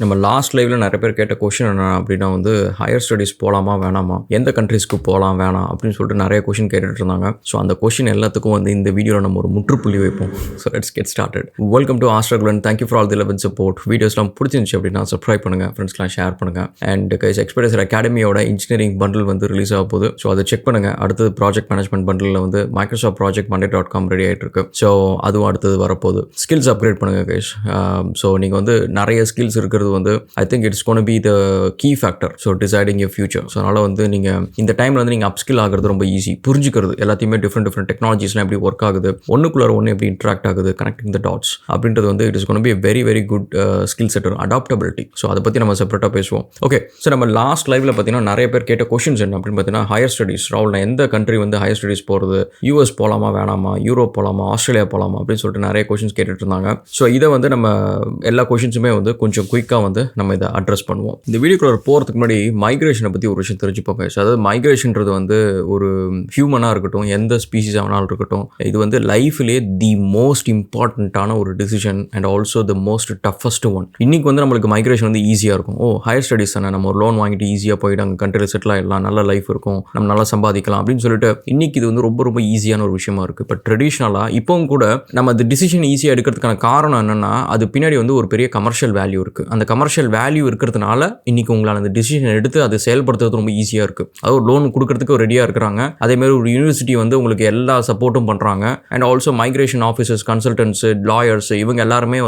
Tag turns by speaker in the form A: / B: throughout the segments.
A: நம்ம லாஸ்ட் லைவ்ல நிறைய பேர் கேட்ட கொஷின் என்ன அப்படின்னா ஹையர் ஸ்டடீஸ் போகலாமா வேணாமா, எந்த கண்ட்ரீஸ்க்கு போகலாம் வேணாம் அப்படின்னு சொல்லிட்டு நிறைய கொஷின் கேட்டுட்டு இருந்தாங்க. ஸோ அந்த கொஷின் எல்லாத்துக்கும் இந்த வீடியோவில் நம்ம ஒரு முற்றுப்புள்ளி வைப்போம். So let's get started. Welcome to ஆஸ்ட்ரகுலன். Thank you for all the love and support. வீடியோஸ்லாம் பிடிச்சிருந்துச்சு அப்படின்னா சப்ஸ்கிரைப் பண்ணுங்கள், ஃப்ரெண்ட்ஸ்லாம் ஷேர் பண்ணுங்கள். அண்ட் கைஸ், எக்ஸ்பீரியன்ஸ் அகாடமியோட இன்ஜினியரிங் பண்டில் ரிலீஸ் ஆக போகுது. ஸோ அதை செக் பண்ணுங்கள். அடுத்தது project management bundle Microsoft project monday.com ready ஆகிட்டு இருக்கு. ஸோ அதுவும் அடுத்தது வரப்போகுது. ஸ்கில்ஸ் அப்கிரேட் பண்ணுங்கள் கைஸ். ஸோ நீங்கள் நிறைய ஸ்கில்ஸ் இருக்கிறது I think it's gonna be the key factor so deciding your future. So அதனால் நீங்கள் இந்த டைமில் நீங்கள் அப்ஸ்கில் ஆகிறது ரொம்ப ஈஸி. புரிஞ்சுக்கிறது எல்லாத்தையுமே டிஃப்ரெண்ட் டெக்னாலஜிஸ்லாம் எப்படி ஒர்க் ஆகுது, ஒன்றுக்குள்ளார ஒன்று எப்படி இன்ட்ராக்ட் ஆகுது, கனெக்டிங் த டாட்ஸ் அப்படின்றது it is gonna be very very good skill set. Adaptability. So அதை பற்றி நம்ம செப்பரேட்டாக பேசுவோம். ஓகே, ஸோ நம்ம லாஸ்ட் லைவ்ல பார்த்தீங்கன்னா நிறைய பேர் கேட்ட கொஷின்ஸ் என்ன அப்படின்னு பார்த்தீங்கன்னா, ஹையர் ஸ்டடீஸ் ராகுல் எந்த கண்ட்ரி ஹையர் ஸ்டடீஸ் போகிறது, யூஎஸ் போகலாமா வேணாமா, யூரோப் போகலாமா, ஆஸ்திரேலியா போகலாமா அப்படின்னு சொல்லிட்டு நிறைய கொஷின்ஸ் கேட்டுட்டு இருந்தாங்க. ஸோ இதை நம்ம எல்லா கொஷின்ஸுமே கொஞ்சம் குயிக்காக நம்ம இதை அட்ரஸ் பண்ணுவோம். இந்த வீடியோக்குள்ள போகிறதுக்கு முன்னாடி மைக்ரேஷனை பற்றி ஒரு விஷயம் தெரிஞ்சுப்போங்க. அதாவது மைக்ரேஷன்றது ஒரு ஹியூமனாக இருக்கட்டும், எந்த ஸ்பீசிஸ் ஆனாலும் இருக்கட்டும், இது லைஃப்லேயே தி மோஸ்ட் இம்பார்ட்டண்ட்டான ஒரு decision and also the most toughest one. இன்னைக்கு நம்மளுக்கு மைக்ரேஷன் ஈஸியாக இருக்கும். ஹையர் ஸ்டடீஸ் தானே, நம்ம ஒரு லோன் வாங்கிட்டு ஈஸியாக போயிட்டு அங்கே கண்ட்ரியில் செட்டில் ஆகிடலாம், நல்ல லைஃப் இருக்கும், நம்ம நல்லா சம்பாதிக்கலாம் அப்படின்னு சொல்லிட்டு இன்னைக்கு இது ரொம்ப ரொம்ப ஈஸியான ஒரு விஷயமா இருக்குது. இப்போ ட்ரெடிஷ்னலாக இப்போவும் கூட நம்ம அந்த டிசிஷன் ஈஸியாக எடுக்கிறதுக்கான காரணம் என்னென்னா, அது பின்னாடி ஒரு பெரிய கமர்ஷியல் வேல்யூ இருக்குது. அந்த கமர்ஷியல் வேல்யூ இருக்கிறதுனால இன்னைக்கு உங்களால் அந்த டிசிஷன் எடுத்து அதை செயல்படுத்துறது ரொம்ப ஈஸியாக இருக்குது. அது ஒரு லோன் கொடுக்கறதுக்கு ரெடியாக இருக்கிறாங்க. அதேமாதிரி ஒரு யூனிவர்சிட்டி உங்களுக்கு எல்லா சப்போர்ட்டும் பண்ணுறாங்க. And also migration officers, consultants, lawyers இவங்க எல்லாருமே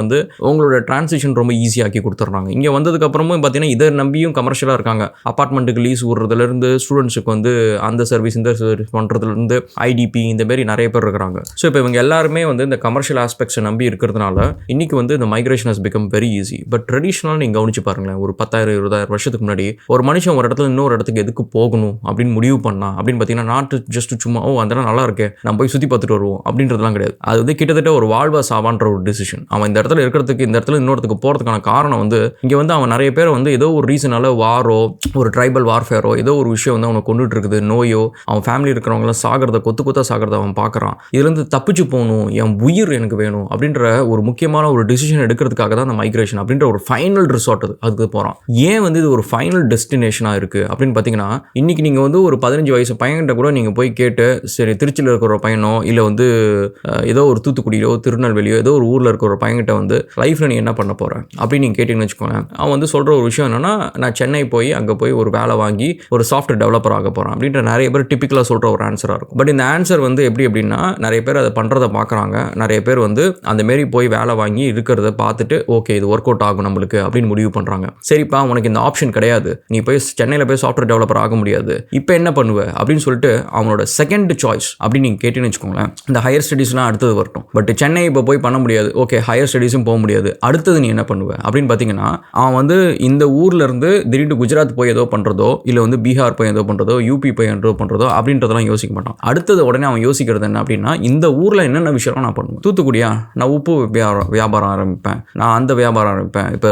A: உங்களோட டிரான்சிஷன் ரொம்ப ஈஸியாக்கி கொடுத்துட்றாங்க. இங்கே வந்ததுக்கப்புறமும் பார்த்தீங்கன்னா இதை நம்பியும் கமர்ஷியலாக இருக்காங்க. அப்பார்ட்மெண்ட்டுக்கு லீஸ் விடுறதுலேருந்து ஸ்டூடெண்ட்ஸுக்கு அந்த சர்வீஸ் இந்த சர்வீஸ் பண்ணுறதுலேருந்து ஐடிபி இந்த மாதிரி நிறைய பேர் இருக்கிறாங்க. ஸோ இப்போ இவங்க எல்லாருமே இந்த கமர்ஷியல் ஆஸ்பெக்ட்ஸை நம்பி இருக்கிறதுனால இன்னைக்கு இந்த migration has become very easy. But ட்ரெடிஷ்னலாக நீங்கள் கவனிச்சு பாருங்களேன், ஒரு 10,000-20,000 வருஷத்துக்கு முன்னாடி ஒரு மனுஷன் ஒரு இடத்துல இன்னொரு இடத்துக்கு எதுக்கு போகணும் அப்படின்னு முடிவு பண்ணா அப்படின்னு பார்த்தீங்கன்னா, நாட்டு ஜஸ்ட் சும்மா அந்த இடம் நல்லா இருக்கே நம்ம போய் சுற்றி பார்த்துட்டு வருவோம் அப்படின்றதுலாம் கிடையாது. அது கிட்டத்தட்ட ஒரு வாழ்வா சாவான்ற ஒரு டிசிஷன். அவன் இந்த இடத்துல இருக்கிறதுக்கு, இந்த இடத்துல இன்னொருத்துக்கு போகிறதுக்கான காரணம் இங்கே அவன் நிறைய பேர் ஏதோ ஒரு ரீசனால வாரோ, ஒரு ட்ரைபல் வார்ஃபேரோ, ஏதோ ஒரு விஷயம் அவனை கொண்டுட்டு இருக்குது, நோயோ, அவன் ஃபேமிலி இருக்கிறவங்களாம் சாகிறத, கொத்தா சாகிறத அவன் பார்க்குறான். இதுலேருந்து தப்பிச்சு போகணும், என் உயிர் எனக்கு வேணும் அப்படின்ற ஒரு முக்கியமான ஒரு டிசிஷன் எடுக்கிறதுக்காக தான் அந்த மைக்ரேஷன் அப்படின்ற ஒரு ஃபைனல் ரிசார்ட் அதுக்கு போகிறான். ஏன் இது ஒரு ஃபைனல் டெஸ்டினேஷனாக இருக்குது அப்படின்னு பார்த்தீங்கன்னா, இன்றைக்கி நீங்கள் ஒரு 15 வயசு பையன்கிட்ட கூட நீங்கள் போய் கேட்டு, சரி திருச்சியில் இருக்கிற ஒரு பையனோ இல்லை ஏதோ ஒரு தூத்துக்குடியிலோ திருநெல்வேலியோ ஏதோ ஒரு ஊரில் இருக்கிற ஒரு பையன்கிட்ட லைஃப்பில் நீ என்ன பண்ண போகிற அப்படின்னு நீங்கள் கேட்டிங்கன்னு வச்சுக்கோங்க, அவன் சொல்கிற ஒரு விஷயம் என்னென்னா, நான் சென்னை போய் அங்கே போய் ஒரு வேலை வாங்கி ஒரு சாஃப்ட்வேர் டெவலப்பர் ஆக போகிறேன் அப்படின்ற நிறைய பேர் டிப்பிக்கலாக சொல்கிற ஒரு ஆன்சராக இருக்கும். பட் இந்த ஆன்சர் எப்படி அப்படின்னா, நிறைய பேர் அதை பண்ணுறதை பார்க்குறாங்க. நிறைய பேர் அந்த மாரி போய் வேலை வாங்கி இருக்கிறத பார்த்துட்டு, ஓகே இது ஒர்க் அவுட் ஆகும் நம்மளுக்கு அப்படின்னு முடிவு பண்ணுறாங்க. சரிப்பா, உனக்கு இந்த ஆப்ஷன் கிடையாது, நீ போய் சென்னையில் போய் சாஃப்ட்வேர் டெவலப்பர் ஆக முடியாது, இப்போ என்ன பண்ணுவ அப்படின்னு சொல்லிட்டு அவனோட செகண்ட் சாய்ஸ் அப்படின்னு நீங்கள் கேட்டீங்கன்னு வச்சுக்கோங்களேன், இந்த ஹையர் ஸ்டடீஸ்லாம் அடுத்தது வரட்டும். பட் சென்னை இப்போ போய் பண்ண முடியாது, ஓகே ஹையர் ஸ்டடீஸும் போக முடியாது, அடுத்தது நீ என்ன பண்ணுவ அப்படின்னு பார்த்தீங்கன்னா, அவன் இந்த ஊர்ல இருந்து திடீர்னு குஜராத் போய் ஏதோ பண்ணுறதோ, இல்லை பீகார் போய் ஏதோ பண்ணுறதோ, யூபி போய் ஏதோ பண்ணுறதோ அப்படின்றதெல்லாம் யோசிக்க மாட்டான். அடுத்தது உடனே அவன் யோசிக்கிறது என்ன அப்படின்னா, இந்த ஊரில் என்னென்ன விஷயம் நான் பண்ணுவேன். தூத்துக்குடியா, நான் உப்பு வியாபாரம் ஆரம்பிப்பேன், நான் அந்த வியாபாரம் ஆரம்பிப்பேன். இப்போ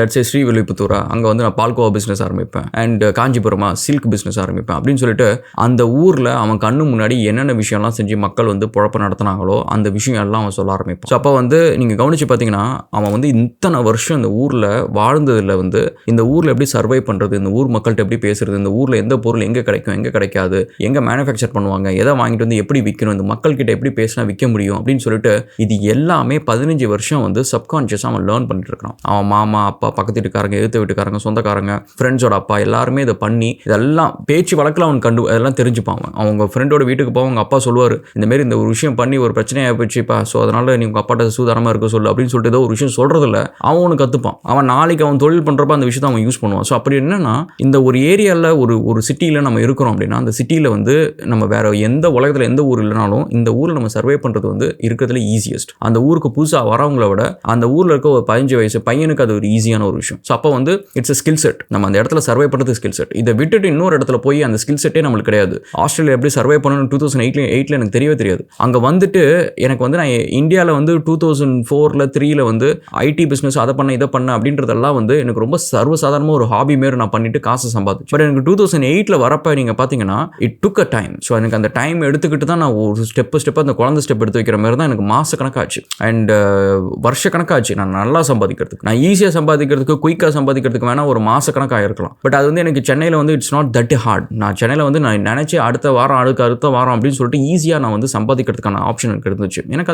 A: லெட்ஸ் சே ஸ்ரீவில்லிபுத்தூரா, அங்கே நான் பால்கோவா பிஸ்னஸ் ஆரம்பிப்பேன். அண்ட் காஞ்சிபுரமா சில்க் பிஸ்னஸ் ஆரம்பிப்பேன் அப்படின்னு சொல்லிட்டு அந்த ஊரில் அவன் கண்ணு முன்னாடி என்னென்ன விஷயம்லாம் செஞ்சு மக்கள் பொழப்ப நடத்தினாங்களோ அந்த விஷயம் எல்லாம் அவன் சொல்ல ஆரம்பிப்பான். ஸோ அப்போ நீங்கள் கவனிச்சு பார்த்தீங்கன்னா, அவன் இத்தனை வருஷம் இந்த ஊரில் வாழ்ந்ததில் இந்த ஊரில் எப்படி சர்வை பண்ணுறது, இந்த ஊர் மக்கள்கிட்ட எப்படி பேசுறது, இந்த ஊரில் எந்த பொருள் எங்கே கிடைக்கும் எங்கே கிடைக்காது, எங்கே மேனுஃபேக்சர் பண்ணுவாங்க, எதை வாங்கிட்டு எப்படி விற்கணும், இந்த மக்கள்கிட்ட எப்படி பேசினா விற்க முடியும் அப்படின்னு சொல்லிட்டு இது எல்லாமே 15 வருஷம் சப்கான்ஷியஸாக அவன் லேர்ன் பண்ணிட்டு இருக்கான். அவன் மாமா, அப்பா, பக்கத்து வீட்டுக்காரங்க, எதிர்த்து வீட்டுக்காரங்க, சொந்தக்காரங்க, ஃப்ரெண்ட்ஸோட அப்பா எல்லாருமே இதை பண்ணி இதெல்லாம் பேச்சு வழக்கில் அவன் அதெல்லாம் தெரிஞ்சுப்பான். அவங்க ஃப்ரெண்டோட வீட்டுக்கு போக அவங்க அப்பா சொல்லுவார், இந்தமாரி இந்த ஒரு விஷயம் பண்ணி ஒரு பிரச்சனையாக போச்சுப்பா, ஸோ அதனால் நீ உங்கள் அப்பாட்ட சூதாரமாக இருக்க சொல்லு அப்படின்னு சொல்லிட்டு ஏதோ ஒரு விஷயம் சொல்கிறதில்ல அவனு கற்றுப்பான். அவன் நாளைக்கு அவன் தொழில் பண்ணுறப்ப அந்த விஷயத்தை அவன் யூஸ் பண்ணுவான். ஸோ அப்படி என்னன்னா, இந்த ஒரு ஏரியாவில் ஒரு சிட்டியில் நம்ம இருக்கிறோம் அப்படின்னா, அந்த சிட்டியில் நம்ம வேற எந்த உலகத்தில் எந்த ஊர் இல்லைனாலும் இந்த ஊரில் நம்ம சர்வே பண்ணுறது இருக்கிறதுல ஈஸியஸ்ட். அந்த ஊருக்கு புதுசாக வரவங்கள விட அந்த ஊரில் இருக்க ஒரு 15 வயசு பையனுக்கு அது ஒரு ஈஸியான ஒரு விஷயம். ஸோ அப்போ இட்ஸ் a ஸ்கில் செட். நம்ம அந்த இடத்துல சர்வே பண்ணுறது ஸ்கில் செட். இதை விட்டுட்டு இன்னொரு இடத்துல போய் அந்த ஸ்கில் செட்டே நம்மளுக்கு கிடையாது. ஆஸ்திரேலியா எப்படி சர்வே பண்ணணும் 2008 எனக்கு தெரியவே தெரியாது. அங்கே எனக்கு நான் இந்தியாவில் 2004 3 ஐடி பிஸ்னஸ் அதை பண்ண இதை பண்ண அப்படின்றதெல்லாம் எனக்கு ரொம்ப சர்வசாதாரணமாக ஒரு ஹாபி மாரி நான் பண்ணிட்டு காசு சம்பாதிச்சு. பட் எனக்கு 2008 வரப்போ நீங்கள் பார்த்தீங்கன்னா it took a time. So எனக்கு அந்த டைம் எடுத்துக்கிட்டு தான் நான் ஒரு ஸ்டெப்பு அந்த குழந்தை ஸ்டெப் எடுத்து வைக்கிற மாதிரி தான் எனக்கு மாத கணக்காச்சு அண்ட் வருஷ கணக்காச்சு. நான் நல்லா நல்லா சம்பாதிக்கிறதுக்கு. நான் ஈஸியாக சம்பாதிக்கிறதுக்கு, குயிக்காக சம்பாதிக்கிறதுக்கு வேணால் ஒரு மாதக்கணக்காக இருக்கலாம். பட் அது வந்து எனக்கு சென்னையில் வந்து இட்ஸ் நாட் தட் ஹார்ட். நான் சென்னையில் வந்து நான் நினச்சி அடுத்த வாரம் அப்படின்னு சொல்லிட்டு ஈஸியாக நான் வந்து சம்பாதிக்கிறதுக்கான ஆப்ஷன் எனக்கு இருந்துச்சு. எனக்கு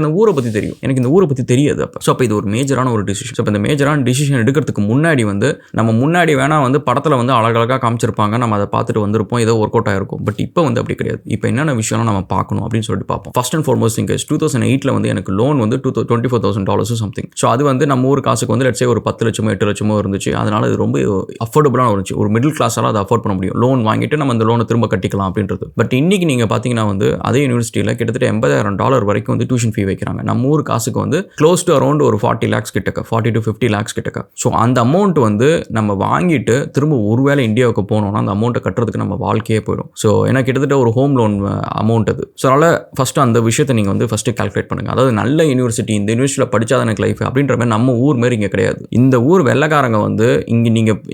A: அந்த ஊரை பற்றி தெரியும், எனக்கு இந்த ஊரை பற்றி தெரியாது. அப்போ இது ஒரு மேஜரான ஒரு டிசிஷன். ஸோ இந்த மேஜரான டிசிஷன் எடுக்கிறதுக்கு முன்னாடி வந்து நம்ம முன்னாடி வேணால் வந்து படத்தில் வந்து அழகழகாக காமிச்சிருப்பாங்க, நம்ம அதை பார்த்துட்டு வந்திருப்போம், ஏதோ ஒர்க் அவுட் ஆகிருக்கும். பட் இப்போ வந்து அப்படி கிடையாது. இப்போ என்னென்ன விஷயம்லாம் நம்ம பார்க்கணும் அப்படின்னு சொல்லிட்டு பார்ப்போம். First and foremost thing is 2008 வந்து எனக்கு லோன் வந்து $24,000 சம்திங். ஸோ அது வந்து நம்ம ஊர் காசுக்கு வந்து லெட்ஸ் சே ஒரு 10 லட்சமோ 8 லட்சமோ இருந்துச்சு. அதனால அது ரொம்ப அஃபோர்டபுளாக இருந்துச்சு. ஒரு மிடில் கிளாஸால் அதை அஃபோர்ட் பண்ண முடியும். லோன் வாங்கிட்டு நம்ம அந்த லோனை திரும்ப கட்டிக்கலாம் அப்படின்றது. பட் இன்னைக்கு நீங்கள் பார்த்தீங்கன்னா வந்து அதே யூனிவர்சிட்டியில் கிட்டத்தட்ட $80,000 வரைக்கும் வந்து டியூஷன் ஃபீ வைக்கிறாங்க. நம்ம ஊர் காசுக்கு வந்து க்ளோஸ் டு அரௌண்ட் ஒரு 40 lakhs கிட்டக்க, 40 to 50 lakhs கிட்டக்க. ஸோ அந்த அமௌண்ட் வந்து நம்ம வாங்கிட்டு திரும்ப ஒருவேளை இந்தியாவுக்கு போனோம்னா அந்த அமௌண்ட்டை கட்டுறதுக்கு நம்ம வாழ்க்கையே போயிடும். ஸோ ஏன்னா கிட்டத்தட்ட ஒரு ஹோம் லோன் அமௌண்ட் அது. ஸோ அதனால் ஃபஸ்ட்டு அந்த விஷயத்தை நீங்கள் வந்து ஃபஸ்ட்டு கால்குலேட் பண்ணுங்கள். அதாவது நல்ல யூனிவர்சிட்டி, இந்த யூனிவர்சிட்டியில் படித்தா எனக்கு லைஃப் அப்படின்ற மாதிரி நம்ம ஊர் மாரி இங்கே கிடையாது. இந்த ஊர் வெள்ளைக்காரங்க வந்து இங்கே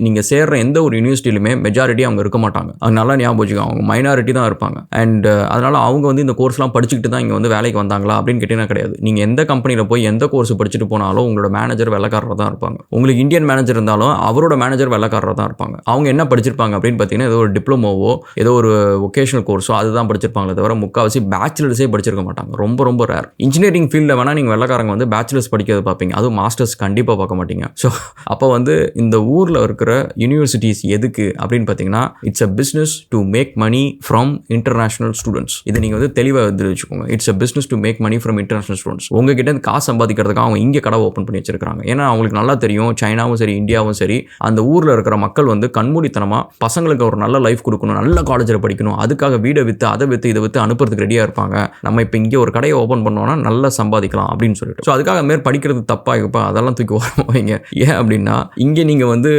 A: நீங்கள் சேர்ற எந்த ஒரு யூனிவர்சிட்டியிலுமே மெஜாரிட்டி அவங்க இருக்க மாட்டாங்க. அது நல்லா ஞாபகம் வச்சுக்கோங்க, அவங்க மைனாரிட்டி தான் இருப்பாங்க. அண்ட் அதனால் அவங்க வந்து இந்த கோர்ஸ்லாம் படிச்சுக்கிட்டு தான் இங்கே வந்து வேலைக்கு வந்தாங்களா அப்படின்னு கேட்டிங்கன்னா கிடையாது. நீங்கள் எந்த கம்பெனியில் போய் எந்த கோர்ஸ் படிச்சுட்டு போனாலும் உங்களோட மேனேஜர் வெள்ளைக்காரராக தான் இருப்பாங்க. உங்களுக்கு இந்தியன் மேனேஜர் இருந்தாலும் அவரோட மேனேஜர் வெள்ளைக்காரராக தான் இருப்பாங்க. அவங்க என்ன படிச்சிருப்பாங்க அப்படின்னு பார்த்தீங்கன்னா ஏதோ ஒரு டிப்ளமோவோ ஏதோ ஒரு வொகேஷனல் கோர்ஸோ அதுதான் படிச்சிருப்பாங்களே தவிர முக்கால்வாசி பேச்சுலர்ஸே படிச்சிருக்க மாட்டாங்க. ரொம்ப ரொம்ப ரேர். இன்ஜினியரிங் ஃபீல்டில் வேணால் நீங்கள் வெள்ளைக்காரங்க வந்து பேச்சுலர்ஸ் படிக்கிறது பார்ப்பீங்க, அதுவும் மாஸ்டர்ஸ் கண்டிப்பாக பார்க்க மாட்டீங்க. ஸோ அப்போ வந்து இந்த ஊரில் இருக்கிற யூனிவர்சிட்டிஸ் எதுக்கு அப்படின்னு பார்த்தீங்கன்னா it's a business to make money from international students. இதை நீங்கள் வந்து தெளிவாக வச்சுக்கோங்க. It's a business to make money from international students. உங்ககிட்ட காசு சம்பாதிக்கிறதுக்காக அவங்க இங்கே கடை ஓப்பன் பண்ணி வச்சிருக்காங்க. ஏன்னா அவங்களுக்கு நல்லா தெரியும், சைனாவும் சரி இந்தியாவும் சரி அந்த ஊரில் இருக்கிற மக்கள் வந்து கண்மூடித்தனமாக பசங்களுக்கு ஒரு நல்ல லைஃப் கொடுக்கணும், நல்ல காலேஜில் படிக்கணும், அதுக்காக வீடை விற்று அதை விற்று இதை விற்று அனுப்புறதுக்கு ரெடியாக இருப்பாங்க. நம்ம இப்போ இங்கே ஒரு கடையை ஓப்பன் பண்ணோம்னா நல்லா சம்பாதிக்கலாம் அப்படின்னு சொல்லிட்டு. ஸோ அதுக்காக மேல் படிக்கிறது தப்பாக இருப்பா, அதெல்லாம் தூக்கி வைங்க. ஏன் அப்படின்னா இங்கே நீங்கள் வந்து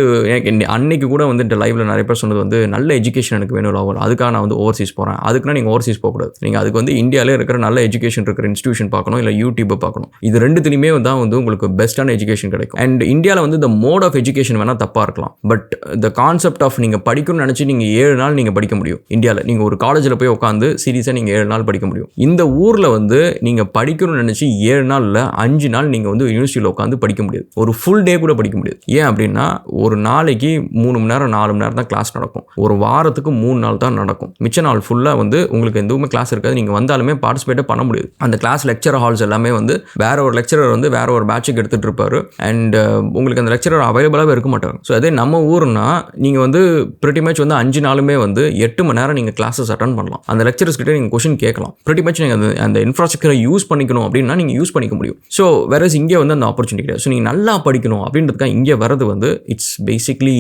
A: அன்னைக்கு கூட வந்து இந்த லைவ்ல நிறைய பேர் சொன்னது வந்து நல்ல எஜுகேஷன் எனக்கு வேணும், அதுக்காக நான் வந்து ஓவர்சீஸ் போகிறேன். அதுக்குன்னா நீங்கள் ஓவர்சீஸ் போகக்கூடாது. நீங்கள் அதுக்கு வந்து இந்தியாவிலே இருக்கிற நல்ல எஜுகேஷன் இருக்கிற இன்ஸ்டியூஷன் பார்க்கணும், இல்லை யூடியூப்பை பார்க்கணும். இது ரெண்டுத்துலையுமே தான் வந்து உங்களுக்கு பெஸ்ட்டான எஜுகேஷன் கிடைக்கும். அண்ட் இந்தியாவில் வந்து இந்த மோட் ஆஃப் எஜுகேஷன் வேணால் தப்பாக இருக்கலாம், பட் த கான்செப்ட் ஆஃப் நீங்கள் படிக்கணும்னு நினச்சி நீங்கள் 7 நாள் நீங்கள் படிக்க முடியும். இந்தியாவில் நீங்கள் ஒரு காலேஜில் போய் உட்காந்து சீரியஸாக நீங்கள் 7 நாள் படிக்க முடியும். இந்த ஊரில் வந்து நீங்கள் படிக்கணும்னு நினச்சி 7 நாளில் 5 நாள் நீங்கள் வந்து யூனிவர்சிட்டியில் உட்காந்து படிக்க முடியாது. ஒரு ஃபுல் டே கூட படிக்க முடியாது. ஏன் அப்படின்னா ஒரு நாளைக்கு 3 மணி நேரம் 4 மணி நேரம் தான் கிளாஸ் நடக்கும். ஒரு வாரத்துக்கு 3 நாள் தான் நடக்கும். மிச்ச நாள் ஃபுல்லாக வந்து உங்களுக்கு எதுவுமே கிளாஸ் இருக்காது. நீங்கள் வந்தாலுமே பார்ட்டிசிபேட்டே பண்ண முடியாது. அந்த கிளாஸ் லெக்சர் ஹால்ஸ் எல்லாமே வந்து வேற ஒரு லெக்சரர் வந்து வேற ஒரு பேட்சுக்கு எடுத்துகிட்டு இருப்பார். அண்ட் உங்களுக்கு அந்த லெக்சரர் அவைலபிளாகவே இருக்க மாட்டாங்க. ஸோ அதே நம்ம ஊர்னா நீங்கள் வந்து பிரிட்டி மச் வந்து 5 நாளுமே வந்து 8 மணி நேரம் நீங்கள் கிளாஸஸ் அட்டன் பண்ணலாம். அந்த லெக்சரர்ஸ் கிட்ட நீங்கள் கொஸ்டின் கேட்கலாம். பிரிட்டி மச் நீங்கள் அந்த இன்ஃப்ராஸ்ட்ரக்சரை யூஸ் பண்ணிக்கணும் அப்படின்னா நீங்கள் யூஸ் பண்ணிக்க முடியும். ஸோ வேற இங்கே வந்து அந்த ஆப்பர்ச்சுனிட்டி கிடையாது. ஸோ நீங்கள் நல்லா படிக்கணும் அப்படின்றதுக்காக இங்கே வரது வந்து it's basically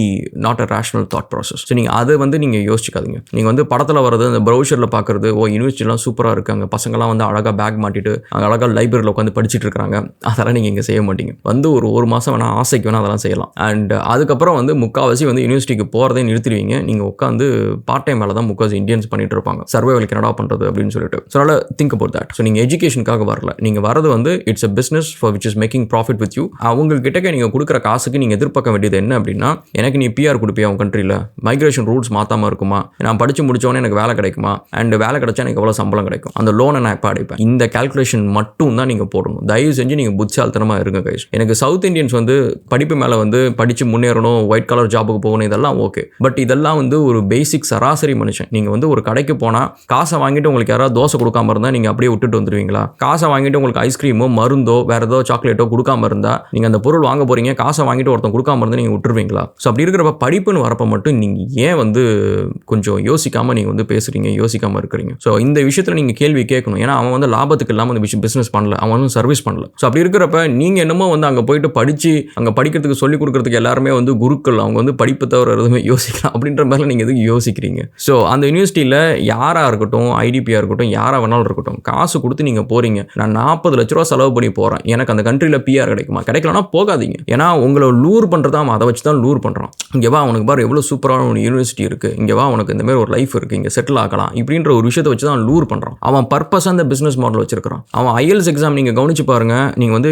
A: not a rational thought process. So நீங்கள் அதை வந்து நீங்கள் யோசிக்காதீங்க. நீங்கள் வந்து படத்தில் வரது அந்த ப்ரௌசரில் பார்க்குறது, யூனிவர்சிட்டிலாம் சூப்பராக இருக்காங்க, பசங்களாம் வந்து அழகாக பேக் மாட்டிட்டு அழகாக லைப்ரரியில் உட்காந்து படிச்சுட்டு இருக்காங்க, அதெல்லாம் நீங்கள் இங்கே செய்ய மாட்டீங்க. வந்து ஒரு மாதம் வேணால் ஆசைக்கு வேணால் அதெல்லாம் செய்யலாம். அண்ட் அதுக்கப்புறம் வந்து முக்கால்வாசி வந்து யூனிவர்சிட்டிக்கு போகிறதே நிறுத்திடுவீங்க. நீங்கள் உட்காந்து பார்ட் டைம் வேலை தான் முக்கால்வாசி இந்தியன்ஸ் பண்ணிட்டு இருப்பாங்க, சர்வைவல் கனடா பண்ணுறது அப்படின்னு சொல்லிட்டு. ஸோ அதனால் திங்க் அபவுட் தட். ஸோ நீங்கள் எஜுகேஷனுக்காக வரல, நீங்கள் வரது வந்து it's a business for which is making profit with you. அவங்ககிட்ட நீங்கள் கொடுக்குற காசுக்கு நீங்கள் எதிர்பார்க்க வேண்டியது என்ன அப்படின்னா, எனக்கு நீ பிஆர் கொடுப்பியா உங்கள் கண்ட்ரியில், மைக்ரேஷன் ரூல்ஸ் மாற்றாமல் இருக்குமா, நான் படித்து முடிச்சோன்னே எனக்கு வேலை கிடைக்குமா, அண்ட் வேலை கிடைச்சா எனக்கு எவ்வளோ சம்பளம் கிடைக்கும், அந்த லோனை நான் எப்போ அடைப்பேன், இந்த கால்குலேஷன் மட்டும் தான் நீங்கள் போடணும். தயவு செஞ்சு நீங்கள் புத்திசாலித்தனமாக இருங்க கைஸ். எனக்கு சவுத் இந்தியன்ஸ் வந்து படிப்பு மேலே வந்து படித்து முன்னேறணும், ஒயிட் கலர் ஜாபுக்கு போகணும், இதெல்லாம் ஓகே. பட் இதெல்லாம் வந்து ஒரு பேசிக் சராசரி மனுஷன். நீங்கள் வந்து ஒரு கடைக்கு போனால் காசை வாங்கிட்டு உங்களுக்கு யாராவது தோசை கொடுக்காம இருந்தால் நீங்கள் அப்படியே விட்டுட்டு வந்துடுவீங்களா? காசை வாங்கிட்டு உங்களுக்கு ஐஸ்கிரீமோ மருந்தோ வேறு ஏதோ சாக்லேட்டோ கொடுக்காம இருந்தால் நீங்கள் அந்த பொருள் வாங்க போகிறீங்க, காசை வாங்கிட்டு ஒருத்தன் கொடுக்காம இருந்தால் நீங்கள் விட்டுருவீங்களா? ஸோ அப்படி இருக்கிறப்ப படிப்புன்னு வரப்போ மட்டும் நீங்கள் ஏன் வந்து கொஞ்சம் யோசிக்காமல் நீங்கள் வந்து பேசுகிறீங்க, யோசிக்காமல் இருக்கிறீங்க? ஸோ இந்த விஷயத்தில் நீங்கள் கேள்வி கேட்கணும். ஏன்னா அவன் வந்து லாபத்துக்கு இல்லாமல் அந்த பிஸ்னஸ் பண்ணல, அவன் வந்து சர்வீஸ் பண்ணல. ஸோ அப்படி இருக்கிறப்ப நீங்கள் என்னமோ வந்து அங்கே போயிட்டு படித்து அங்கே படிக்கிறதுக்கு சொல்லிக் கொடுக்குறதுக்கு எல்லாருமே வந்து குருக்கள், அவங்க வந்து படிப்பு தவிர எதுவுமே யோசிக்கலாம் அப்படின்ற மாதிரி நீங்கள் எதுக்கு யோசிக்கிறீங்க? ஸோ அந்த யூனிவர்சிட்டியில் யாராக இருக்கட்டும், ஐடிபியாக இருக்கட்டும், யாராக வேணாலும் இருக்கட்டும், காசு கொடுத்து நீங்கள் போகிறீங்க. நான் 40 லட்ச ரூபா செலவு பண்ணி போகிறேன், எனக்கு அந்த கண்ட்ரியில் பிஆர் கிடைக்குமா? கிடைக்கலன்னா போகாதீங்க. ஏன்னா உங்களை லூர் பண்ணுறதா அவன் அதை வச்சு தான் லூர் பண்ணுறான். இங்கே வா, உனக்கு பாரு எவ்வளோ சூப்பரான ஒரு யூனிவர்சிட்டி இருக்குது, இங்கே வா உனக்கு இந்த மாதிரி ஒரு லைஃப் இருக்குது, இங்கே செட்டில் ஆகலாம் இப்படின்ற ஒரு விஷயத்தை வச்சு தான் லூர் பண்ணுறான். அவன் பர்பஸாக அந்த பிஸ்னஸ் மாடல் வச்சிருக்கான். அவன் ஐஎல்ஸ் எக்ஸாம் நீங்கள் கவனிச்சு பாருங்க, நீங்கள் வந்து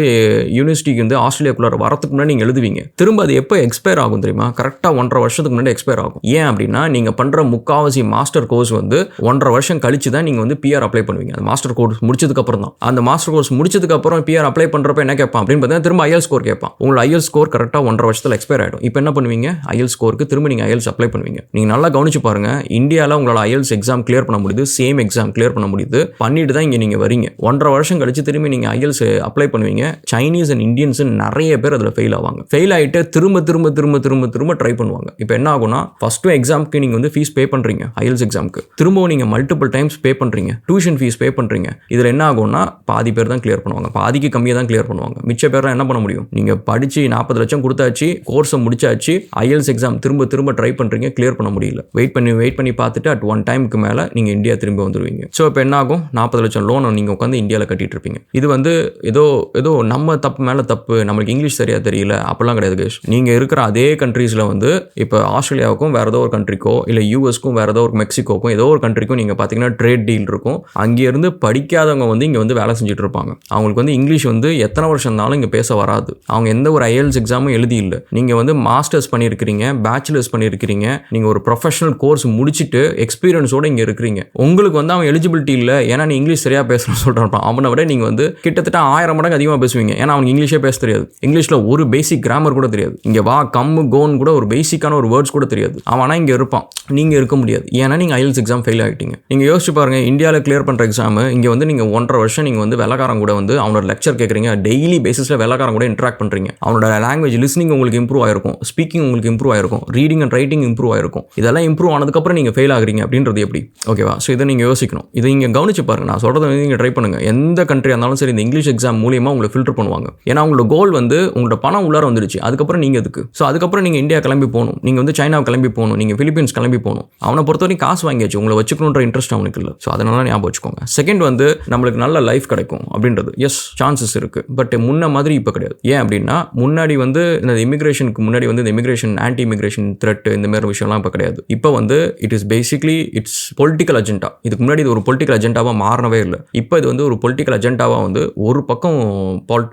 A: யூனிவர்சிட்டிக்கு வந்து ஆஸ்திரேலியாக்குள்ள வரத்துக்கு முன்னாடி நீங்கள் எழுதுவீங்க, திரும்ப அது எப்போ எக்ஸ்பயர் ஆகும் தெரியுமா? கரெக்டாக 1.5 வருஷத்துக்கு முன்னாடி எக்ஸ்பயர் ஆகும். ஏன் அப்படின்னா நீங்கள் பண்ணுற முக்காவாசி மாஸ்டர் கோர்ஸ் வந்து 1.5 வருஷம் கழிச்சு தான் நீங்கள் வந்து பிஆர் அப்ளை பண்ணுவீங்க. அந்த மாஸ்டர் கோர்ஸ் முடிச்சதுக்கு அப்புறம் தான். அந்த மாஸ்டர் கோர்ஸ் முடிச்சதுக்கு அப்புறம் பிஆர் அப்ளை பண்ணுறப்ப என்ன கேட்பான் அப்படின்னு பார்த்தீங்கன்னா திரும்ப IELTS ஸ்கோர் கேட்பான். உங்களோட IELTS ஸ்கோர் கரெக்டாக 1.5 வருஷத்தில் எக்ஸ்பயர் ஆகிடும். இப்போ என்ன பண்ணுவீங்க? IELTS ஸ்கோருக்கு திரும்ப நீங்கள் IELTS அப்ளை பண்ணுவீங்க. நீங்கள் நல்லா கவனிச்சு பாருங்க, இந்தியாவில் உங்களால் IELTS எக்ஸாம் கிளியர் பண்ண முடியுது, சேம் எக்ஸாம் கிளியர் பண்ண முடியுது, பண்ணிட்டு தான் இங்கே நீங்கள் வரீங்க. 1.5 வருஷம் கழிச்சு திரும்பி நீங்கள் IELTS அப்ளை பண்ணுவீங்க. சைனீஸ் அண்ட் இந்தியன்ஸ் நிறைய பேர் அதில் ஃபெயில் ஆவாங்க. ஃபெயில் ஆகிட்டு திரும்ப திரும்ப திரும்ப திரும்ப திரும்ப ட்ரை பண்ணுவாங்க. இப்போ என்ன ஆகும்னா, ஃபஸ்ட்டு எக்ஸாமுக்கு நீங்கள் வந்து ஃபீஸ் பே பண்ணுறீங்க, IELTS எக்ஸாமுக்கு திரும்பவும் நீங்கள் மல்டிபிள் டைம்ஸ் பே பண்ணுறீங்க, டியூஷன் ஃபீஸ் பே பண்ணுறீங்க. இதில் என்ன ஆகும்னா, பாதி பேர் தான் கிளியர் பண்ணுவாங்க, பாதிக்கு கம்மியாக தான் கிளியர் பண்ணுவாங்க. மிச்ச பேர்லாம் என்ன பண்ண முடியும்? நீங்கள் படித்து 40 லட்சம் கொடுத்தாச்சு, கோர்ஸை முடிச்சாச்சு, IELTS எக்ஸாம் திரும்ப திரும்ப ட்ரை பண்ணுறீங்க, கிளியர் பண்ண முடியல. வெயிட் பண்ணி பார்த்துட்டு அட் ஒன் டைமுக்கு மேலே நீங்கள் இந்தியா திரும்பி வந்துடுவீங்க. ஸோ இப்போ என்ன ஆகும்? 40 லட்சம் லோனை நீங்கள் உட்காந்து இந்தியாவில் கட்டிட்டு இருப்பீங்க. இது வந்து ஏதோ நம்ம தப்பு மேலே தப்பு, நம்மளுக்கு இங்கிலீஷ் சரியாக தெரியல அப்படிலாம் கிடையாது கைஸ். நீங்கள் இருக்கிற அதே கண்ட்ரீஸில் வந்து இப்போ ஆஸ்திரேலியாவுக்கும் வேறு ஏதோ ஒரு கண்ட்ரிக்கோ இல்லை யூஎஸ்க்கும் வேறு ஏதோ ஒரு மெக்சிகோக்கும் ஏதோ ஒரு கண்ட்ரிக்கும் நீங்கள் பார்த்தீங்கன்னா ட்ரேட் டீல் இருக்கும். அங்கேருந்து படிக்காதவங்க வந்து இங்கே வந்து வேலை செஞ்சுட்டு இருப்பாங்க. அவங்களுக்கு வந்து இங்கிலீஷ் வந்து எத்தனை வருஷம் இருந்தாலும் இங்கே பேச வராது. அவங்க எந்த ஒரு IELTS எக்ஸாமும் எழுதி இல்லை. நீங்கள் வந்து மாஸ்டர்ஸ் பண்ணியிருக்கிறீங்க, பேச்சுலர்ஸ் பண்ணியிருக்கிறீங்க, நீங்கள் ஒரு ப்ரொஃபஷனல் கோர்ஸ் முடிச்சுட்டு எக்ஸ்பீரியன்ஸோடு இங்கே இருக்கிறீங்க. உங்களுக்கு வந்து அவன் எலிஜிபிலிட்டி இல்லை, ஏன்னா நீ இங்கிலீஷ் சரியாக பேசணும்னு சொல்கிறான். அவனை விட நீங்கள் வந்து கிட்டத்தட்ட 1000 மடங்கு அதிகமாக பேசுவீங்க. ஏன்னா அவனுக்கு இங்கிலீஷே பேச தெரியாது, இங்கிலீஷில் ஒரு பேசிக் கிராமர் கூட தெரியாது, இங்கே வா கம்மு கோன் கூட ஒரு பேசிக்கான ஒரு வேர்ட்ஸ் கூட தெரியாது. அவனா இங்கே இருப்பான், நீங்கள் இருக்க முடியாது. ஏன்னா நீங்கள் IELTS எக்ஸாம் ஃபெயில் ஆகிட்டீங்க. நீங்கள் யோசிச்சு பாருங்கள், இந்தியாவில் கிளியர் பண்ணுற எக்ஸாமு இங்கே வந்து நீங்கள் 1.5 வருஷம் நீங்கள் வந்து வெள்ளக்காரன் கூட வந்து அவனோட லெக்சர் கேட்குறீங்க, டெய்லி பேசிஸில் வெள்ளக்காரன் கூட இன்ட்ராக்ட் பண்ணுறீங்க. அவனோட லாங்குவேஜ் லிஸ்னிங் உங்களுக்கு இம்ப்ரூவ் ஆயிருக்கும், ஸ்பீக்கிங் உங்களுக்கு இம்ப்ரூவ் ஆயிருக்கும், ரீடிங் அண்ட் ரைட்டிங் இம்ப்ரூவ் ஆயிருக்கும். இதெல்லாம் இம்ப்ரூவ் ஆனதுக்கப்புறம் நீங்கள் ஃபெயில் ஆகுறீங்க அப்படின்றது எப்படி? ஓகேவா? ஸோ இதை நீங்கள் யோசிக்கணும். இதை நீங்கள் கவனிச்சு பாருங்கள். நான் சொல்கிறத வந்து நீங்கள் ட்ரை பண்ணுங்கள். எந்த கண்ட்ரியாக இருந்தாலும் சரி, இந்த இங்கிலீஷ் எக்ஸாம் மூலியமாக உங்களை ஃபில்டர் பண்ணுவாங்க. ஏன்னா உங்களோட கோல் வந்து உங்களோட பணம் உள்ளார வந்துருச்சு, அதுக்கப்புறம் நீங்கள் எதுக்கு? ஸோ அதுக்கப்புறம் நீங்கள் இந்தியா கிளம்பி போகணும், நீங்கள் வந்து சைனா கிளம்பி போகணும், நீங்கள் பிலிப்பீன்ஸ் கிளம்பி போகணும். அவனை பொறுத்தவரைக்கும் காசு வாங்கியாச்சு, உங்களை வச்சுக்கணுன்ற இன்ட்ரெஸ்ட் அவனுக்கு இல்லை. ஸோ அதனால ஞாபகம் வச்சுக்கோங்க. செகண்ட் வந்து நம்மளுக்கு நல்ல லைஃப் கிடைக்கும் அப்படின்றது எஸ் சான்சஸ் இருக்குது, பட் முன்ன மாதிரி இப்போ கிடையாது. ஏன் அப்படின்னா, முன்னாடி வந்து இந்த இமிகிரேஷனுக்கு முன்னாடி வந்து இந்த இமிகிரேஷன் ஆன்டி இமிகிரேஷன் த்ரெட் இந்த மாதிரி விஷயம்லாம் இப்போ கிடையாது. இப்போ வந்து it is basically it's political agenda. இதுக்கு முன்னாடி இது ஒரு பொலிட்டிக்கல் அஜெண்டாவாக மாறவே இல்லை. இப்போ இது வந்து ஒரு பொலிட்டிக்கல் அஜெண்டாவாக வந்து ஒரு பக்கம்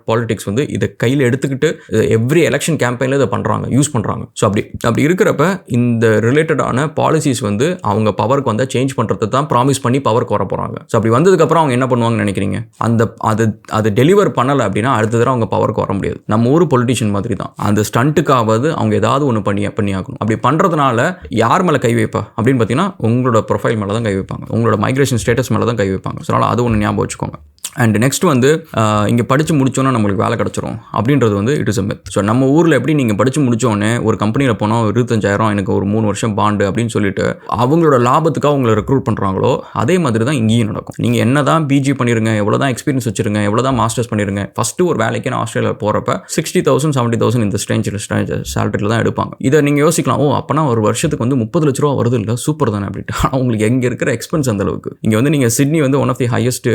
A: பாலிடிக்ஸ் வந்து இதை கையில் எடுத்துக்கிட்டு எவ்ரி எலெக்ஷன் கேம்பெயினில் இதை பண்ணுறாங்க, யூஸ் பண்ணுறாங்க. ஸோ அப்படி இருக்கிறப்ப இந்த ரிலேட்டடான பாலிசிஸ் வந்து அவங்க பவருக்கு வந்தால் சேஞ்ச் பண்ணுறது தான் ப்ராமிஸ் பண்ணி பவருக்கு வர போகிறாங்க. ஸோ அப்படி வந்ததுக்கப்புறம் அவங்க என்ன பண்ணுவாங்கன்னு நினைக்கிறீங்க? அது டெலிவர் பண்ணலை அப்படின்னா அடுத்த தடவை அவங்க பவருக்கு வர முடியாது. நம்ம ஊர் பொலிட்டிஷியன் மாதிரி தான், அந்த ஸ்டண்ட்டுக்காவது அவங்க ஏதாவது ஒன்று பண்ணி ஆகணும். அப்படி பண்ணுறதுனால யார் மேலே கை வைப்பா அப்படின்னு பார்த்தீங்கன்னா, உங்களோட ப்ரொஃபைல் மேலே தான் கை வைப்பாங்க, உங்களோட மைக்ரேஷன் ஸ்டேட்டஸ் மேலே தான் கை வைப்பாங்க. ஸோ அதனால் அது ஒன்று ஞாபகம் வச்சுக்கோங்க. அண்ட் நெக்ஸ்ட் வந்து இங்கே படித்து முடிச்சோன்னா நம்மளுக்கு வேலை கிடச்சிரும் அப்படின்றது வந்து it is a myth. So நம்ம ஊரில் எப்படி நீங்கள் படித்து முடித்தோடனே ஒரு கம்பெனியில் போனால் 25,000 எனக்கு ஒரு 3 வருஷம் பாண்டு அப்படின்னு சொல்லிட்டு அவங்களோட லாபத்துக்காக அவங்களை ரெக்ரூட் பண்ணுறாங்களோ, அதே மாதிரி தான் இங்கேயும் நடக்கும். நீங்கள் என்ன தான் பிஜி பண்ணிடுங்க, எவ்வளோ தான் எக்ஸ்பீரியன்ஸ் வச்சுருங்க, எவ்வளோ தான் மாஸ்டர்ஸ் பண்ணிடுங்க, ஃபஸ்ட்டு ஒரு வேலைக்கு நான் ஆஸ்திரேலியா போகிறப்ப 60,000 70,000 இந்த ஸ்டேஞ்சில் சேலரியில் தான் எடுப்பாங்க. இதை நீங்கள் யோசிக்கலாம், ஓ அப்போனா ஒரு வருஷத்துக்கு வந்து 30 லட்ச ரூபா வருது இல்லை, சூப்பர் தானே அப்படின்ட்டு. ஆனால் உங்களுக்கு எங்கே இருக்கிற எக்ஸ்பென்ஸ் அந்த அளவுக்கு. இங்கே வந்து நீங்கள் சிட்னி வந்து one of the highest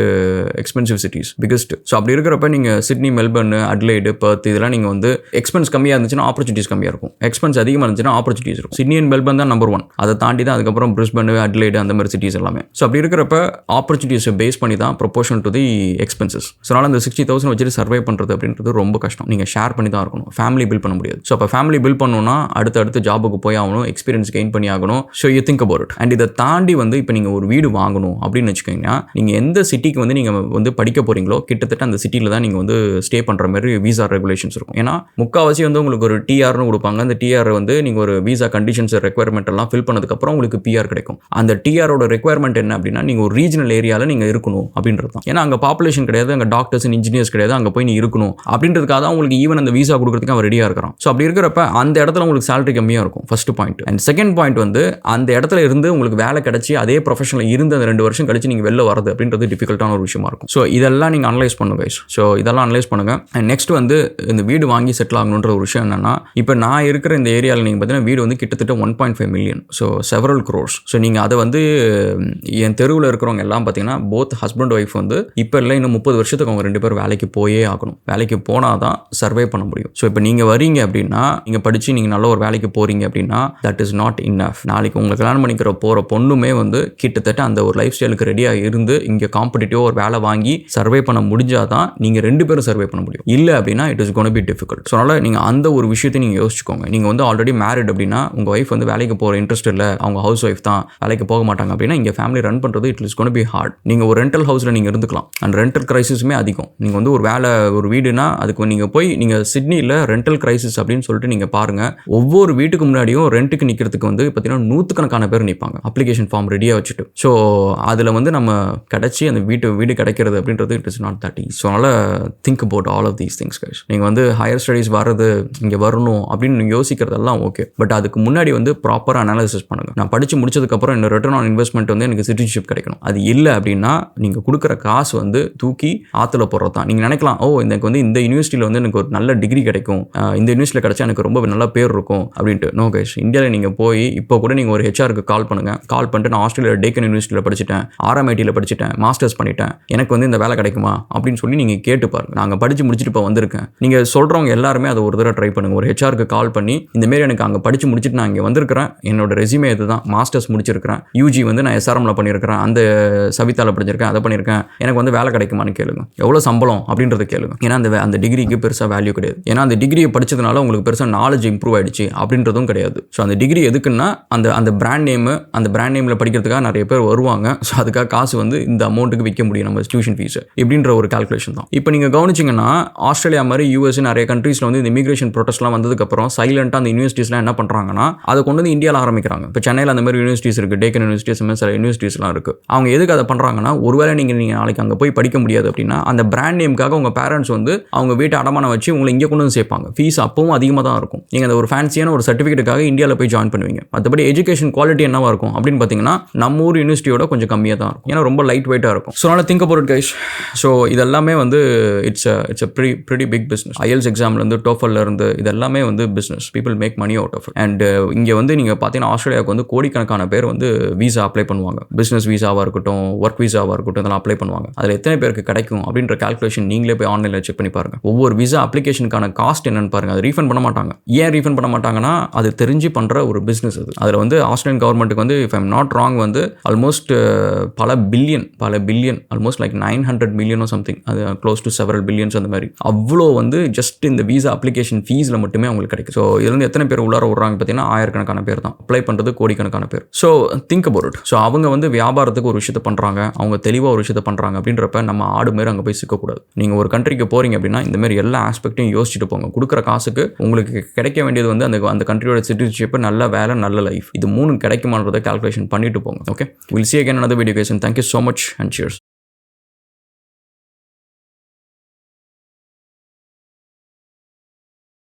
A: expensive cities, biggest. So அப்படி இருக்கிறப்ப நீங்கள் சிட்னி, மெல்பர்ன், அட்லைடு, பெர்த் இதெல்லாம் நீங்கள் வந்து எக்ஸ்பென்ஸ் கம்மியாக இருந்துச்சுன்னா ஆப்பர்ச்சுனிட்டிஸ் கம்மியாக இருக்கும், எக்ஸ்பென்ஸ் அதிகமாக இருந்துச்சுன்னா ஆப்பர்ச்சுனிட்டிஸ் இருக்கும். சிட்னி அண்ட் மெல்பர்ன் தான் நம்பர் 1, அதை தாண்டி தான் அதுக்கப்புறம் பிரிஸ்பன், அட்லைடு அந்த மாதிரி சிட்டிஸ் எல்லாமே. ஸோ அப்படி இருக்கிறப்ப ஆப்பர்ச்சுனிட்டிஸை பேஸ் பண்ணி தான் proportion to the expenses. So அதனால் அந்த 60,000 வச்சுட்டு சர்வை பண்ணுறது அப்படின்றது ரொம்ப கஷ்டம். நீங்கள் ஷேர் பண்ணி தான் இருக்கணும், ஃபேமிலி பில்ட் பண்ண முடியாது. ஸோ அப்போ ஃபேமிலி பில்ட் பண்ணணும்னா அடுத்த ஜாபுக்கு போய் ஆகணும், எக்ஸ்பீரியன்ஸ் கெயின் பண்ணி ஆகணும். So you think about it. And இதை தாண்டி வந்து இப்போ நீங்கள் ஒரு வீடு வாங்கணும் அப்படின்னு வச்சுக்கோங்கன்னா, நீங்கள் எந்த சிட்டிக்கு வந்து நீங்கள் வந்து படிக்க போகிறீங்களோ கிட்டத்தட்ட அந்த சிட்டியில் தான் நீங்கள் வந்து ஸ்டே பண்ணுற மாதிரி வீசா ரெகுலேஷன்ஸ் இருக்கும். ஏன்னா முக்கால்வாசி வந்து உங்களுக்கு ஒரு டிஆர்னு கொடுப்பாங்க. அந்த டிஆர் வந்து நீங்கள் ஒரு வீசா கண்டிஷன்ஸ் ரெக்யர்மெண்ட் எல்லாம் ஃபில் பண்ணதுக்கப்புறம் உங்களுக்கு பிஆர் கிடைக்கும். அந்த டிஆரோட ரெக்யர்மெண்ட் என்ன அப்படின்னா, நீங்கள் ஒரு ரீஜனல் ஏரியாவில் நீங்கள் இருக்கணும் அப்படின்றது தான். ஏன்னா அங்கே பாப்புலேஷன் கிடையாது, அங்கே டாக்டர்ஸ் அண்ட் இன்ஜினியர்ஸ் கிடையாது, அங்கே போய் நீ இருக்கணும் அப்படின்றதுக்காக தான் உங்களுக்கு ஈவன் அந்த வீசா கொடுக்கறதுக்கு அவன் ரெடியாக இருக்கிறான். ஸோ அப்படி இருக்கிறப்ப அந்த இடத்துல உங்களுக்கு சேலரி கம்மியாக இருக்கும், first point. And second point வந்து அந்த இடத்துல இருந்து உங்களுக்கு வேலை கிடைச்சி அதே ப்ரொஃபஷனில் இருந்து அந்த 2 வருஷம் கழிச்சு நீங்கள் வெளில வரது அப்படின்றது டிஃபிகல்ட்டான ஒரு விஷயமா இருக்கும். ஸோ இதெல்லாம் நீங்கள் அனலைஸ் பண்ணுங்க. ஸோ இதெல்லாம் அனலைஸ் பண்ணுங்க. அண்ட் நெக்ஸ்ட் வந்து இந்த வீடு வாங்கி செட்டில் ஆகணுன்ற ஒரு விஷயம் என்னன்னா, இப்போ நான் இருக்கிற இந்த ஏரியாவில் நீங்கள் பார்த்தீங்கன்னா வீடு வந்து கிட்டத்தட்ட 1.5 million, so several crores. So நீங்கள் அதை வந்து என் தெருவில் இருக்கிறவங்க எல்லாம் பார்த்தீங்கன்னா போத் ஹஸ்பண்ட் ஒய்ஃப் வந்து இப்போ இல்லை இன்னும் 30 வருஷத்துக்கு அவங்க 2 பேரும் வேலைக்கு போயே ஆகணும். வேலைக்கு போனால் தான் சர்வே பண்ண முடியும். ஸோ இப்போ நீங்கள் வரீங்க அப்படின்னா, நீங்கள் படித்து நீங்கள் நல்ல ஒரு வேலைக்கு போகிறீங்க அப்படின்னா தட் இஸ் நாட் இனஃப். நாளைக்கு உங்களுக்கு கல்யாணம் பண்ணிக்கிற போகிற பொண்ணுமே வந்து கிட்டத்தட்ட அந்த ஒரு லைஃப் ஸ்டைலுக்கு ரெடியாக இருந்து இங்கே காம்படிட்டிவாக ஒரு வேலை வாங்கி சர்வே பண்ண முடிஞ்சாதான் நீங்கள் 2 பேரும் சர்வே பண்ண முடியும். இல்லை அப்படின்னா it is gonna be difficult. So அதனால் நீங்கள் அந்த ஒரு விஷயத்தை நீங்கள் யோசிச்சுக்கோங்க. நீங்கள் வந்து ஆல்ரெடி மேரிட் அப்படின்னா உங்கள் ஒய்ஃப் வந்து வேலைக்கு போகிற இன்ட்ரெஸ்ட் இல்லை, அவங்க ஹவுஸ் ஒய்ஃப் தான், வேலைக்கு போக மாட்டாங்க அப்படின்னா இங்கே ஃபேமிலி ரன் பண்ணுறது it is gonna be hard. நீங்கள் ஒரு ரெண்டல் ஹவுஸில் நீங்கள் இருந்துக்கலாம். அண்ட் ரெண்டல் கிரைசிஸுமே அதிகம். நீங்கள் வந்து ஒரு வீடுனா அதுக்கு நீங்கள் போய் நீங்கள் சிட்னியில் ரெண்டல் கிரைசிஸ் அப்படின்னு சொல்லிட்டு நீங்கள் பாருங்கள். ஒவ்வொரு வீட்டுக்கு முன்னாடியும் ரெண்ட்டுக்கு நிற்கிறதுக்கு வந்து பார்த்தீங்கன்னா 100கணக்கான பேர் நிற்பாங்க அப்ளிகேஷன் ஃபார்ம் ரெடியாக வச்சுட்டு. ஸோ அதில் வந்து நம்ம கிடச்சி அந்த வீடு கிடைக்கிறது அப்படின்றது it is not that easy. So அதனால் think about all of these things guys. நீங்கள் வந்து ஹையர் ஸ்டடீஸ் வர்றது இங்கே வரணும் அப்படின்னு நீங்கள் யோசிக்கிறதெல்லாம் ஓகே. பட் அதுக்கு முன்னாடி வந்து ப்ராப்பராக அனாலிசிஸ் பண்ணுங்கள். நான் படித்து முடிச்சதுக்கப்புறம் இந்த ரிட்டர்ன் ஆன் இன்வெஸ்ட்மெண்ட் வந்து எனக்கு சிட்டிசன்ஷிப் கிடைக்கணும். அது இல்லை அப்படின்னா நீங்கள் கொடுக்குற காசு வந்து தூக்கி ஆற்றுல போடுறது தான். நீங்கள் நினைக்கலாம், எனக்கு வந்து இந்த யூனிவர்சிட்டியில் வந்து எனக்கு ஒரு நல்ல டிகிரி கிடைக்கும், இந்த யூனிவர்சிட்டியில் கிடைச்சா எனக்கு ரொம்ப நல்ல பேர் இருக்கும் அப்படின்ட்டு. நோ கைஸ், இந்தியாவில் நீங்கள் போய் இப்போ கூட நீங்கள் ஒரு ஹெச்ஆருக்கு கால் பண்ணுங்கள். கால் பண்ணிட்டு நான் ஆஸ்திரேலியா டேக்கன் யூனிவர்சிட்டியில் படிச்சுட்டேன், RMITயில் படிச்சுட்டேன், மாஸ்டர்ஸ் பண்ணிட்டேன், எனக்கு வந்து இந்த வேலை கிடைக்குமா அப்படின்னு சொல்லி நீங்கள் கேட்டு பாருங்க. நாங்கள் படித்து முடிச்சுட்டு இப்போ வந்திருக்கேன். நீங்கள் சொல்கிறவங்க எல்லாருமே அதை ஒரு தடவை ட்ரை பண்ணுங்கள். ஒரு ஹெச்ஆருக்கு கால் பண்ணி இந்தமாரி எனக்கு அங்கே படித்து முடிச்சுட்டு நான் இங்கே வந்திருக்கிறேன், என்னோட ரெஸ்யூமே இதுதான், மாஸ்டர்ஸ் முடிச்சிருக்கிறேன், யூஜி வந்து நான் SRMல பண்ணியிருக்கிறேன், அந்த சவிதாவில் படிச்சிருக்கேன், அதை பண்ணியிருக்கேன், எனக்கு வந்து வேலை கிடைக்குமான்னு கேளுங்க. எவ்வளோ சம்பளம் அப்படின்றத கேளுங்க. ஏன்னா அந்த டிகிரிக்கு பெருசாக வேல்யூ கிடையாது. ஏன்னா அந்த டிகிரியை படிச்சதுனால உங்களுக்கு பெருசாக நாலேஜ் இம்ப்ரூவ் ஆயிடுச்சு அப்படின்றதும் கிடையாது. ஸோ அந்த டிகிரி எதுக்குன்னா அந்த பிராண்ட் நேமில் படிக்கிறதுக்காக நிறைய பேர் வருவாங்க. ஸோ அதுக்காக காசு வந்து இந்த அமௌண்ட்டுக்கு விற்க முடியும் நம்ம டியூஷன் ஃபீஸ் இப்படின்ற ஒரு கால்குலேஷன் தான். இப்போ நீங்கள் கவனிச்சிங்கன்னா ஆஸ்திரேலியா மாதிரி US நிறைய கண்ட்ரீஸில் வந்து இந்த இமிகிரேஷன் ப்ரொடெஸ்ட்லாம் வந்ததுக்கப்புறம் சைலண்டாக அந்த யூனிவர்சிட்டிஸ்லாம் என்ன பண்ணுறாங்கன்னா அதை கொண்டு வந்து இந்தியாவில் ஆரம்பிக்கிறாங்க. இப்போ சென்னையில் அந்த மாதிரி யூனிவர்சிட்டிஸ் இருக்குது, டேக்கன் யூனிவர்சிட்டிஸ், சில யூனிவர்சிட்டிஸ்லாம் இருக்குது. அவங்க எதுக்கு அதை பண்ணுறாங்கன்னா, ஒருவேளை நீங்கள் நாளைக்கு அங்கே போய் படிக்க முடியாது அப்படின்னா அந்த பிராண்ட் நேமுக்காக உங்கள் பேரண்ட்ஸ் வந்து அவங்க வீட்டை அடமானம் வச்சு உங்களை இங்கே கொண்டு வந்து சேர்ப்பாங்க. ஃபீஸ் அப்பவும் அதிகமாக தான் இருக்கும். நீங்கள் அந்த ஒரு ஃபேன்சியான ஒரு சர்டிஃபிகேட்டுக்காக இந்தியாவில் போய் ஜாயின் பண்ணுவீங்க. மற்றபடி எஜுகேஷன் குவாலிட்டி என்னவாக இருக்கும் அப்படின்னு பார்த்தீங்கன்னா நம்ம ஊர் யூனிவர்சிட்டியோட கொஞ்சம் கம்மியாக தான் இருக்கும். ஏன்னா ரொம்ப லைட் வெயிட்டாக இருக்கும். ஸோ அதனால் think about it guys. So இதெல்லாமே வந்து it's a pretty big business. IELTS எக்ஸாம்லேருந்து டோஃபல்லேருந்து இதெல்லாமே வந்து business. People make money out of it. And இங்கே வந்து நீங்கள் பார்த்தீங்கன்னா ஆஸ்திரேலியாவுக்கு வந்து கோடிக்கணக்கான பேர் வந்து வீசா அப்ளை பண்ணுவாங்க. பிஸ்னஸ் வீசாவாக இருக்கட்டும், ஒர்க் வீசாவாக இருக்கட்டும், இதெல்லாம் அப்ளை பண்ணுவாங்க. அதில் எத்தனை பேருக்கு கிடைக்கும் அப்படின்ற கால்குலேஷன் நீங்களே போய் ஆன்லைனில் செக் பண்ணி பாருங்கள். ஒவ்வொரு விசா அப்ளிகேஷனுக்கான காஸ்ட் என்னன்னு பாருங்கள். அது ரீஃபண்ட் பண்ண மாட்டாங்க. ஏன் ரீஃபண்ட் பண்ண மாட்டாங்கன்னா அது தெரிஞ்சு பண்ணுற ஒரு பிஸ்னஸ் அது. அதில் வந்து ஆஸ்திரேலியன் கவர்மெண்ட்டுக்கு வந்து இஃப் ஐம் நாட் ராங் வந்து ஆல்மோஸ்ட் பல பில்லியன் ஆல்மோஸ்ட் லைக் 900 மில்லியனோ சம்திங், அது க்ளோஸ் டு செவரல் பில்லியன்ஸ் அந்த மாதிரி அவ்வளோ வந்து ஜஸ்ட் இந்த வீசா அப்ளிகேஷன் ஃபீஸில் மட்டுமே அவங்களுக்கு கிடைக்கும். ஸோ இதுலேருந்து எத்தனை பேர் உள்ளார விடுறாங்க பார்த்தீங்கன்னா ஆயிரக்கணக்கான பேர் தான். அப்ளை பண்ணுறது கோடிக்கணக்கான பேர். So think about it. So அவங்க வந்து வியாபாரத்துக்கு ஒரு விஷயத்தை பண்ணுறாங்க, அவங்க தெளிவாக ஒரு விஷயத்தை பண்ணுறாங்க அப்படின்றப்ப நம்ம ஆடு மாரி அங்கே போய் சிக்கக்கூடாது. நீங்கள் ஒரு கண்ட்ரிக்கு போகிறீங்க அப்படின்னா இந்த மாதிரி எல்லா ஆஸ்பெக்ட்டையும் யோசிச்சுட்டு போங்க. கொடுக்குற காசுக்கு உங்களுக்கு கிடைக்க வேண்டியது வந்து அந்த கண்ட்ரியோட சிட்டிசன்ஷிப், நல்ல வேலை, நல்ல லைஃப், இது 3 கிடைக்குமான்றதை கால்குலேஷன் பண்ணிட்டு போங்க. Okay, will see again another video guys and thank you so much and cheers.